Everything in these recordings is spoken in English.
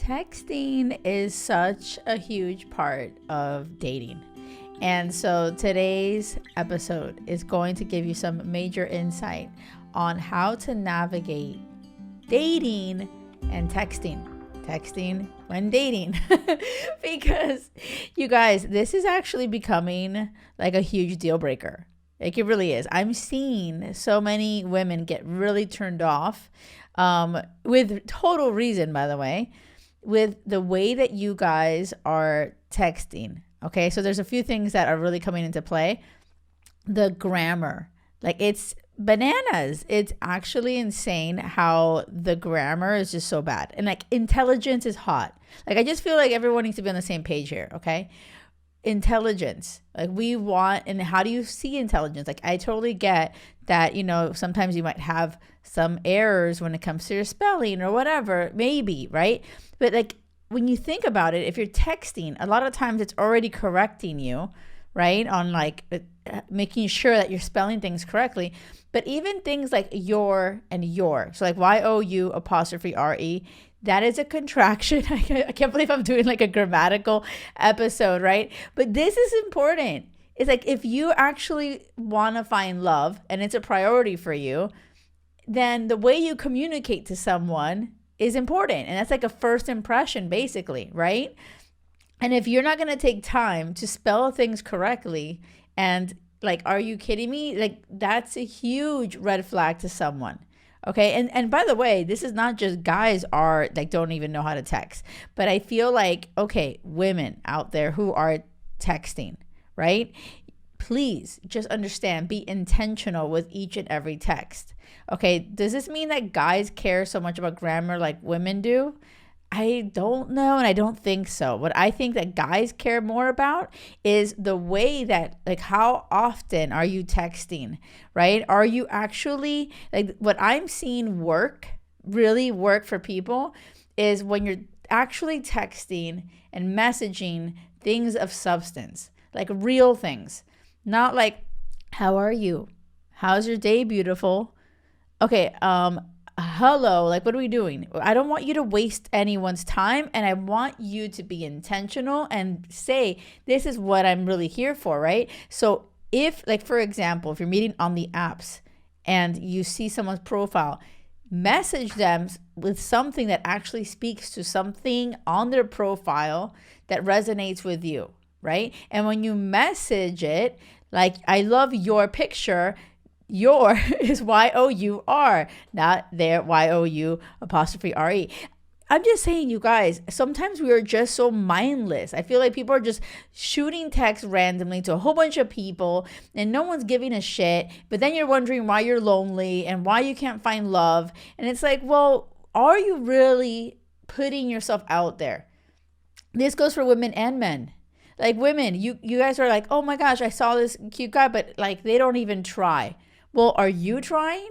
Texting is such a huge part of dating. And so today's episode is going to give you some major insight on how to navigate dating and texting. Texting when dating. Because you guys, this is actually becoming like a huge deal breaker. Like it really is. I'm seeing so many women get really turned off with total reason, by the way, with the way that you guys are texting. Okay, so there's a few things that are really coming into play. The grammar, like it's bananas. It's actually insane how the grammar is just so bad. And like intelligence is hot. Like I just feel like everyone needs to be on the same page here, okay? Intelligence, like we want, and how do you see intelligence? Like I totally get that, you know, sometimes you might have some errors when it comes to your spelling or whatever, maybe, right? But like when you think about it, if you're texting, a lot of times it's already correcting you, right? On like making sure that you're spelling things correctly. But even things like your and your, so like YOU''RE, that is a contraction. I can't believe I'm doing like a grammatical episode, right? But this is important. It's like if you actually want to find love and it's a priority for you, then the way you communicate to someone is important. And that's like a first impression, basically, right? And if you're not going to take time to spell things correctly and like, are you kidding me? Like that's a huge red flag to someone. Okay. And by the way, this is not just guys are like, don't even know how to text, but I feel like, okay, women out there who are texting, right? Please just understand, be intentional with each and every text. Okay. Does this mean that guys care so much about grammar like women do? I don't know. And I don't think so. What I think that guys care more about is the way that, like, how often are you texting, right? Are you actually, like, what I'm seeing really work for people is when you're actually texting and messaging things of substance, like real things, not like, how are you? How's your day, beautiful? Okay, hello, like what are we doing? I don't want you to waste anyone's time, and I want you to be intentional and say, this is what I'm really here for, right? So if, like, for example, if you're meeting on the apps and you see someone's profile, message them with something that actually speaks to something on their profile that resonates with you, right? And when you message it, like, I love your picture, your is YOUR, not their YOU''RE. I'm just saying, you guys, sometimes we are just so mindless. I feel like people are just shooting text randomly to a whole bunch of people and no one's giving a shit. But then you're wondering why you're lonely and why you can't find love. And it's like, well, are you really putting yourself out there? This goes for women and men. Like women, you guys are like, oh my gosh, I saw this cute guy, but like they don't even try. Well, are you trying?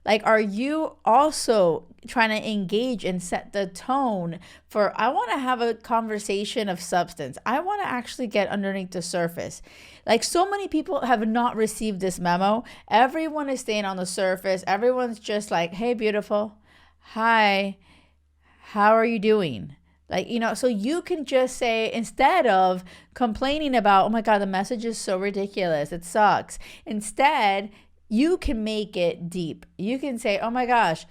Like, are you also trying to engage and set the tone for, I want to have a conversation of substance. I want to actually get underneath the surface. Like so many people have not received this memo. Everyone is staying on the surface. Everyone's just like, hey, beautiful. Hi, how are you doing? Like, you know, so you can just say, instead of complaining about, oh my God, the message is so ridiculous, it sucks. Instead, you can make it deep. You can say, oh my gosh,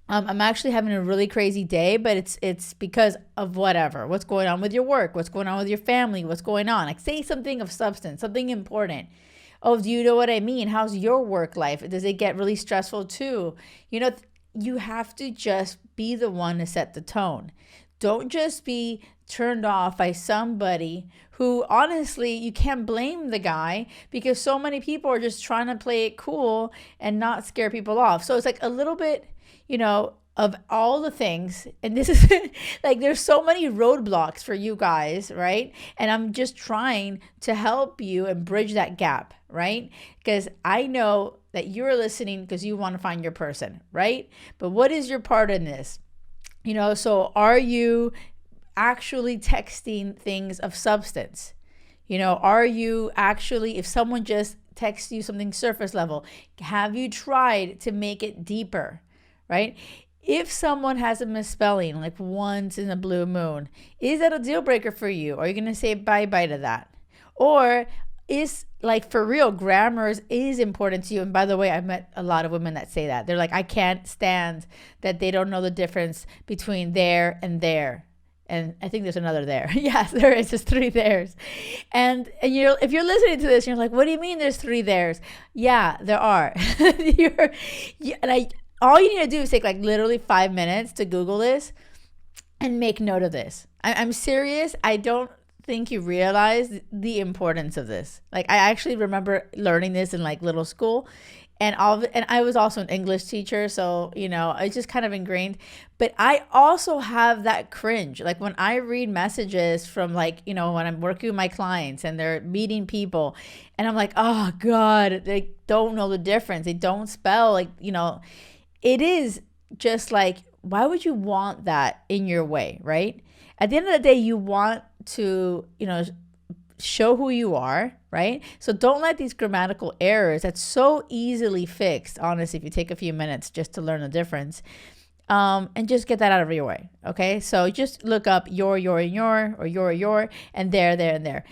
I'm actually having a really crazy day, but it's because of whatever. What's going on with your work? What's going on with your family? What's going on? Like say something of substance, something important. Oh, do you know what I mean? How's your work life? Does it get really stressful too? You know, you have to just be the one to set the tone. Don't just be turned off by somebody who, honestly, you can't blame the guy because so many people are just trying to play it cool and not scare people off. So it's like a little bit, you know, of all the things. And this is like, there's so many roadblocks for you guys, right? And I'm just trying to help you and bridge that gap, right? Because I know that you're listening because you want to find your person, right? But what is your part in this? You know, so are you actually texting things of substance? You know, are you actually, if someone just texts you something surface level, have you tried to make it deeper, right? If someone has a misspelling like once in a blue moon, is that a deal breaker for you? Are you going to say bye-bye to that? Or is, like, for real, grammar is important to you? And by the way, I've met a lot of women that say that. They're like, I can't stand that they don't know the difference between there and there. And I think there's another there. Yes, there is. There's 3 there's. And if you're listening to this, you're like, what do you mean there's 3 there's? Yeah, there are. All you need to do is take like literally 5 minutes to Google this and make note of this. I'm serious. I don't think you realize the importance of this. Like, I actually remember learning this in like little school. And I was also an English teacher, so, it's just kind of ingrained. But I also have that cringe. Like, when I read messages from, like, when I'm working with my clients and they're meeting people, and I'm like, oh, God, they don't know the difference. They don't spell, like, it is just like, why would you want that in your way, right? At the end of the day, you want to, show who you are, right? So don't let these grammatical errors that's so easily fixed, honestly, if you take a few minutes just to learn the difference, and just get that out of your way, okay? So just look up your, and your, or your, and there, and there.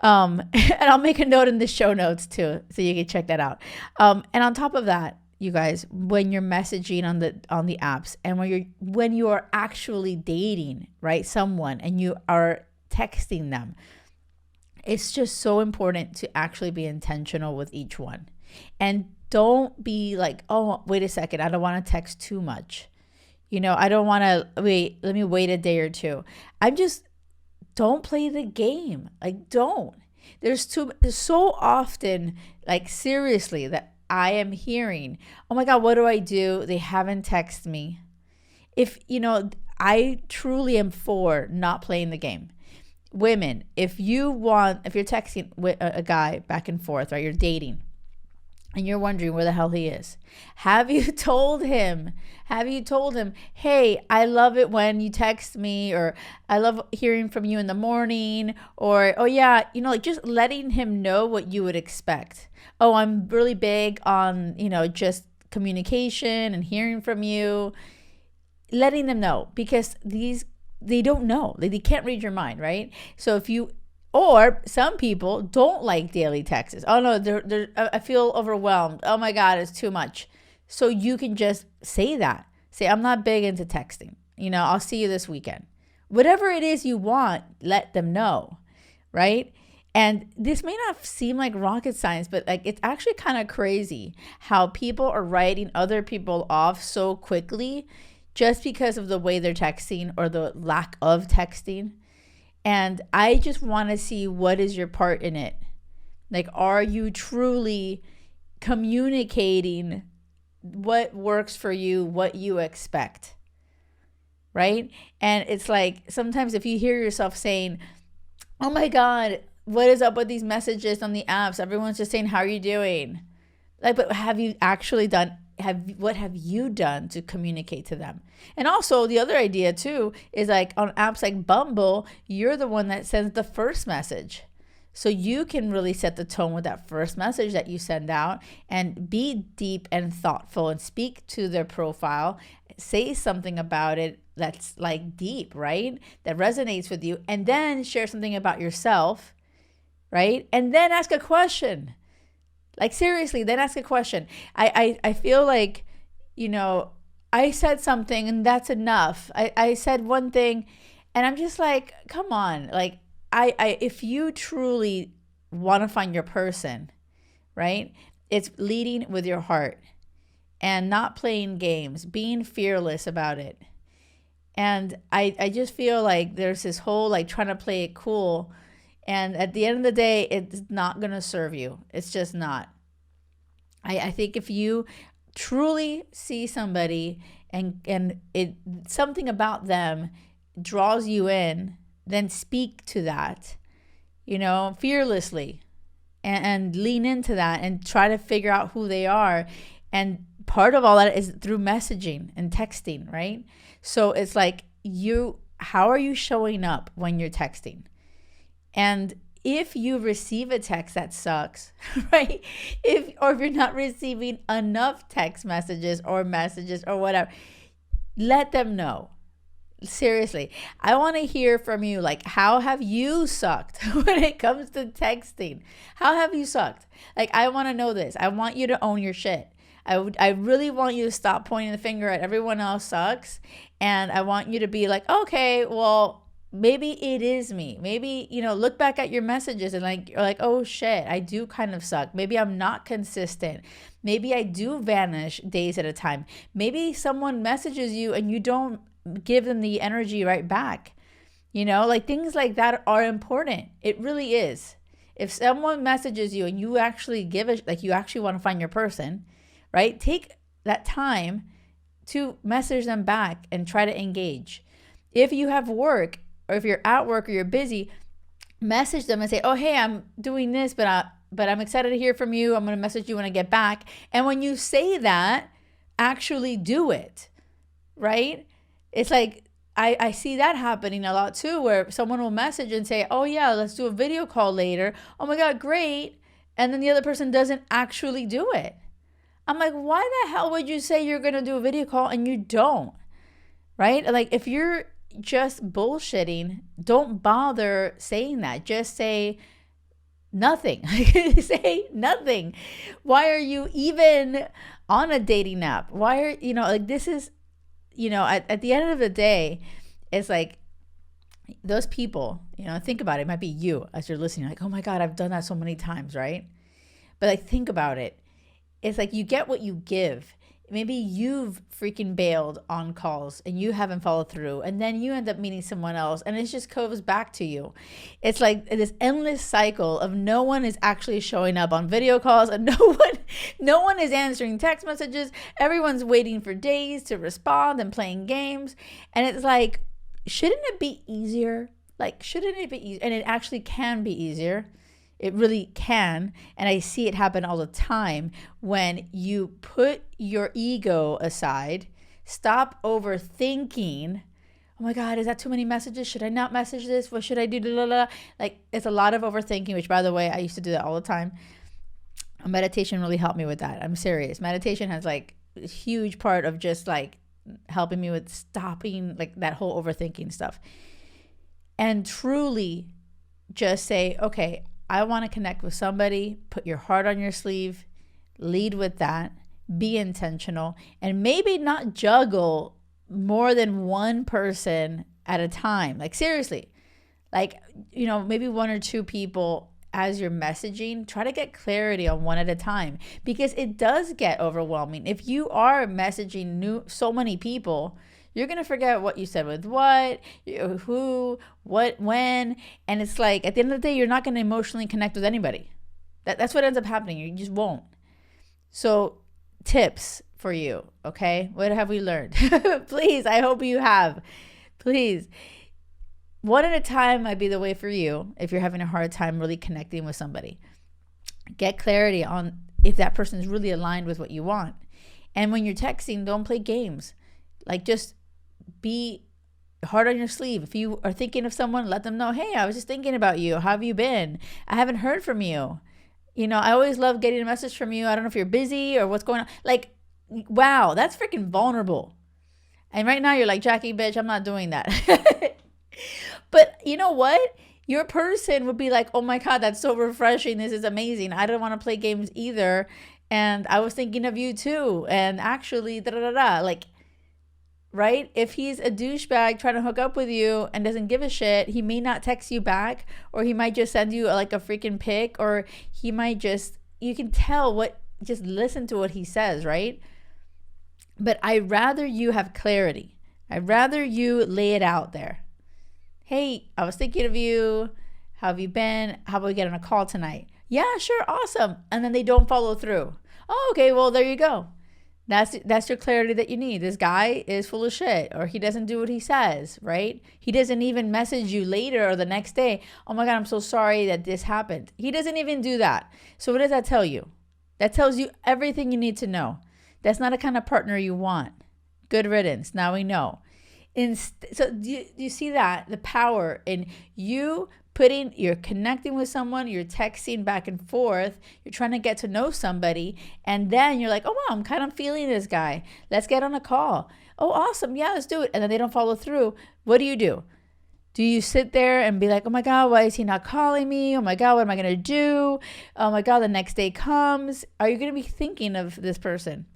And I'll make a note in the show notes too, so you can check that out. And on top of that, you guys, when you're messaging on the apps, and when you are actually dating, right, someone, and you are texting them, it's just so important to actually be intentional with each one. And don't be like, oh, wait a second, I don't want to text too much. I don't want to wait. Let me wait a day or two. Don't play the game. Like, don't. There's so often, like, seriously, that I am hearing, oh my God, what do I do? They haven't texted me. I truly am for not playing the game. Women, if you're texting with a guy back and forth, right, you're dating, and you're wondering where the hell he is, have you told him, hey, I love it when you text me, or I love hearing from you in the morning, or, oh yeah, like, just letting him know what you would expect. Oh, I'm really big on, just communication and hearing from you, letting them know, because they don't know. They can't read your mind, right? So or some people don't like daily texts. Oh no, I feel overwhelmed. Oh my God, it's too much. So you can just say that. Say, I'm not big into texting. I'll see you this weekend. Whatever it is you want, let them know, right? And this may not seem like rocket science, but like, it's actually kind of crazy how people are writing other people off so quickly just because of the way they're texting or the lack of texting. And I just want to see, what is your part in it? Like, are you truly communicating what works for you, what you expect, right? And it's like, sometimes if you hear yourself saying, oh my God, what is up with these messages on the apps? Everyone's just saying, how are you doing? Like, but have you actually what have you done to communicate to them? And also, the other idea too is, like, on apps like Bumble, you're the one that sends the first message. So you can really set the tone with that first message that you send out, and be deep and thoughtful, and speak to their profile, say something about it that's like deep, right? That resonates with you, and then share something about yourself, right? And then ask a question. Like, seriously, then ask a question. I feel like, I said something and that's enough. I said one thing, and I'm just like, come on. Like, if you truly want to find your person, right? It's leading with your heart and not playing games, being fearless about it. And I just feel like there's this whole, like, trying to play it cool. And at the end of the day, it's not going to serve you. It's just not. I think if you truly see somebody and something about them draws you in, then speak to that, fearlessly, and lean into that and try to figure out who they are. And part of all that is through messaging and texting, right? So it's like, how are you showing up when you're texting? And if you receive a text that sucks, right? Or if you're not receiving enough text messages or whatever, Let them know. Seriously, I want to hear from you. Like, how have you sucked when it comes to texting? How have you sucked? Like, I want to know this. I want you to own your shit. I really want you to stop pointing the finger at everyone else sucks. And I want you to be like, okay, well, maybe it is me. Maybe, look back at your messages and you're like, oh shit, I do kind of suck. Maybe I'm not consistent. Maybe I do vanish days at a time. Maybe someone messages you and you don't give them the energy right back. Things like that are important. It really is. If someone messages you and you actually give it, like you actually want to find your person, right? Take that time to message them back and try to engage. If you have work, or if you're at work or you're busy, message them and say, oh, hey, I'm doing this, but I'm excited to hear from you. I'm going to message you when I get back. And when you say that, actually do it, right? It's like, I see that happening a lot too, where someone will message and say, oh yeah, let's do a video call later. Oh my God, great. And then the other person doesn't actually do it. I'm like, why the hell would you say you're going to do a video call and you don't, right? Like, if you're just bullshitting, don't bother saying that. Just say nothing. Say nothing. Why are you even on a dating app? Why are, this is, at the end of the day, it's like those people, think about it. It might be you as you're listening, like, oh my God, I've done that so many times, right? But think about it. It's like you get what you give. Maybe you've freaking bailed on calls and you haven't followed through, and then you end up meeting someone else and it just goes back to you. It's like this endless cycle of no one is actually showing up on video calls, and no one is answering text messages. Everyone's waiting for days to respond and playing games. And it's like, shouldn't it be easier? Shouldn't it be easier? And it actually can be easier. It really can. And I see it happen all the time when you put your ego aside, stop overthinking. Oh my God, is that too many messages? Should I not message this? What should I do? It's a lot of overthinking, which, by the way, I used to do that all the time. Meditation really helped me with that. I'm serious. Meditation has a huge part of just helping me with stopping that whole overthinking stuff. And truly just say, okay, I want to connect with somebody. Put your heart on your sleeve. Lead with that. Be intentional. And maybe not juggle more than one person at a time. Seriously. Maybe one or two people as you're messaging. Try to get clarity on one at a time. Because it does get overwhelming. If you are messaging so many people, you're going to forget what you said with what, who, what, when. And it's like, at the end of the day, you're not going to emotionally connect with anybody. That's what ends up happening. You just won't. So tips for you, okay? What have we learned? Please, I hope you have. Please. One at a time might be the way for you if you're having a hard time really connecting with somebody. Get clarity on if that person is really aligned with what you want. And when you're texting, don't play games. Just be hard on your sleeve. If you are thinking of someone, let them know, hey, I was just thinking about you. How have you been? I haven't heard from you. I always love getting a message from you. I don't know if you're busy or what's going on. Wow, that's freaking vulnerable. And right now you're like, Jackie, bitch, I'm not doing that. But you know what? Your person would be like, oh my God, that's so refreshing. This is amazing. I don't want to play games either. And I was thinking of you too. And actually, right? If he's a douchebag trying to hook up with you and doesn't give a shit, he may not text you back, or he might just send you a freaking pic, or he might you can tell just listen to what he says, right? But I'd rather you have clarity. I'd rather you lay it out there. Hey, I was thinking of you. How have you been? How about we get on a call tonight? Yeah, sure. Awesome. And then they don't follow through. Oh, okay. Well, there you go. That's your clarity that you need. This guy is full of shit, or he doesn't do what he says, right? He doesn't even message you later or the next day. Oh my God, I'm so sorry that this happened. He doesn't even do that. So what does that tell you? That tells you everything you need to know. That's not a kind of partner you want. Good riddance. Now we know. So do you see that? The power in you you're connecting with someone, you're texting back and forth, you're trying to get to know somebody, and then you're like, oh wow, I'm kind of feeling this guy. Let's get on a call. oh, awesome. Yeah, let's do it. And then they don't follow through. What do? Do you sit there and be like, oh my God, why is he not calling me? Oh my God, what am I going to do? Oh my God, the next day comes. Are you going to be thinking of this person?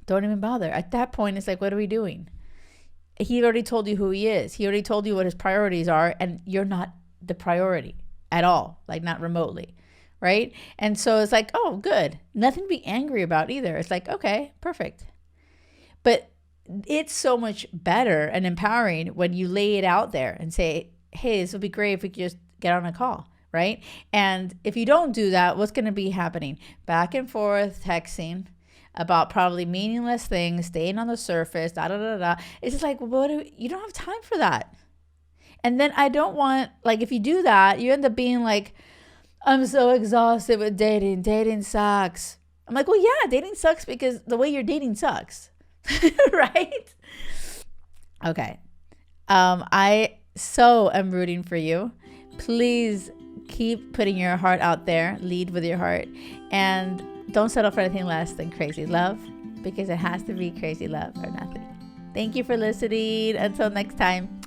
Don't even bother. At that point, it's like, what are we doing? He already told you who he is. He already told you what his priorities are, and you're not the priority at all, like not remotely, right? And so it's like, oh, good. Nothing to be angry about either. It's like, okay, perfect. But it's so much better and empowering when you lay it out there and say, hey, this would be great if we could just get on a call, right? And if you don't do that, what's going to be happening? Back and forth texting about probably meaningless things, staying on the surface, It's just like, you don't have time for that. And then I don't want, like, if you do that, you end up being like, I'm so exhausted with dating. Dating sucks. I'm like, well, yeah, dating sucks because the way you're dating sucks. Right? Okay. I so am rooting for you. Please keep putting your heart out there. Lead with your heart. And don't settle for anything less than crazy love, because it has to be crazy love or nothing. Thank you for listening. Until next time.